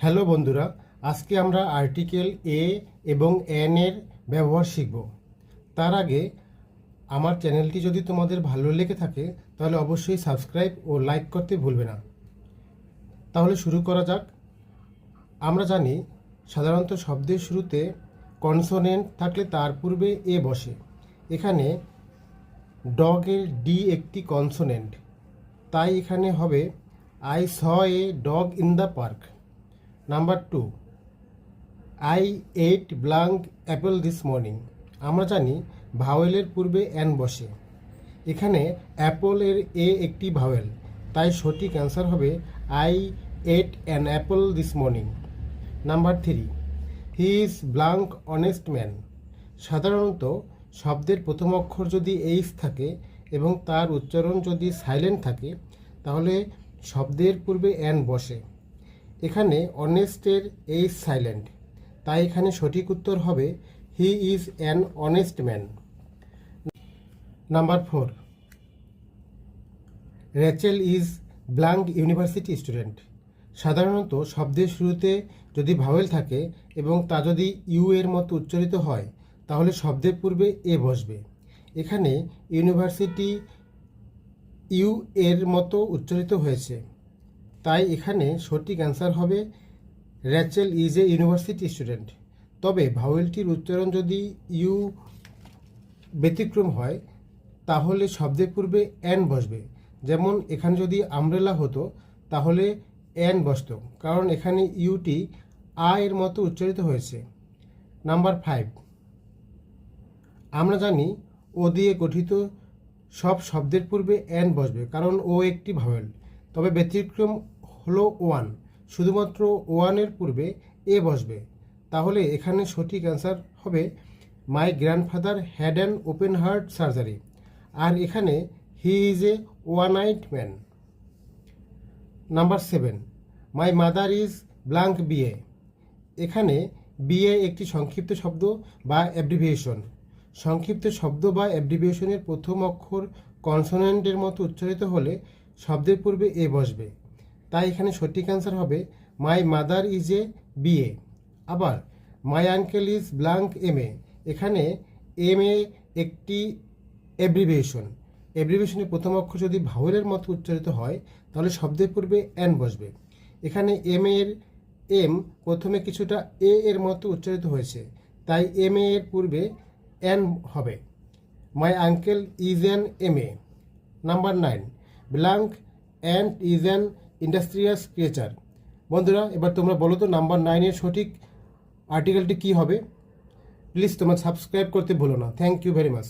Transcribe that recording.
Hello বন্ধুরা, আজকে আমরা আর্টিকেল এ এবং এন এর ব্যবহার শিখব। তার আগে আমার চ্যানেলটি যদি তোমাদের ভালো লেগে থাকে তাহলে অবশ্যই সাবস্ক্রাইব ও লাইক করতে ভুলবে না। তাহলে শুরু করা যাক। আমরা জানি সাধারণত শব্দের শুরুতে কনসোনেন্ট থাকলে তার পূর্বে এ বসে। এখানে ডগের ডি একটি কনসোনেন্ট, তাই এখানে হবে I saw a dog in the park. Number 2, I ate blank Apple this morning. আমরা জানি ভাওয়েলের পূর্বে অ্যান বসে। এখানে অ্যাপলের এ একটি ভাওয়েল, তাই সঠিক অ্যান্সার হবে I ate an Apple this morning. Number 3, he is blank honest man. সাধারণত শব্দের প্রথম অক্ষর যদি এইচ থাকে এবং তার উচ্চারণ যদি সাইলেন্ট থাকে তাহলে শব্দের পূর্বে অ্যান বসে। এখানে অনেস্টের এইচ সাইলেন্ট, তাই এখানে সঠিক উত্তর হবে he is an honest man. Number 4, Rachel is blank university student. সাধারণত শব্দের শুরুতে যদি ভাওয়েল থাকে এবং তা যদি ইউ এর মতো উচ্চারিত হয় তাহলে শব্দের পূর্বে এ বসবে। এখানে ইউনিভার্সিটি ইউ এর মতো উচ্চারিত হয়েছে, তাই এখানে সঠিক অ্যান্সার হবে Rachel is a university student. তবে ভাওয়েলটির উচ্চারণ যদি ইউ ব্যতিক্রম হয় তাহলে শব্দের পূর্বে অ্যান বসবে। যেমন এখানে যদি আমব্রেলা হতো তাহলে অ্যান বসত, কারণ এখানে ইউটি আ এর মতো উচ্চারিত হয়েছে। নাম্বার 5, আমরা জানি ও দিয়ে গঠিত সব শব্দের পূর্বে অ্যান বসবে, কারণ ও একটি ভাওয়েল। তবে ব্যতিক্রম হলো ওয়ান, শুধুমাত্র ওয়ানের পূর্বে এ বসবে। তাহলে এখানে সঠিক অ্যান্সার হবে my grandfather had an open heart surgery. আর এখানে he is a one eyed man. Number 7, my mother is blank BA. এখানে বিএ একটি সংক্ষিপ্ত শব্দ বা অ্যাব্রিভিয়েশন। সংক্ষিপ্ত শব্দ বা অ্যাব্রিভিয়েশনের প্রথম অক্ষর কনসোনেন্টের মতো উচ্চারিত হলে শব্দের পূর্বে এ বসবে, তাই এখানে সঠিক অ্যান্সার হবে my mother is a BA. আবার my uncle is blank M A. এখানে এম এ একটি অ্যাব্রিভিয়েশন। অ্যাব্রিভিয়েশনের প্রথম অক্ষর যদি ভাওয়েলের মতো উচ্চারিত হয় তাহলে শব্দের পূর্বে অ্যান বসবে। এখানে এম এর এম প্রথমে কিছুটা এ এর মতো উচ্চারিত হয়েছে, তাই এম এর পূর্বে অ্যান হবে। My uncle is an M A. Number 9, blank and is an industrious creature. বন্ধুরা, এবার তোমরা বলো তো নাম্বার 9 এর সঠিক আর্টিকেলটি কী হবে? প্লিজ তোমরা সাবস্ক্রাইব করতে ভুলো না। Thank you very much.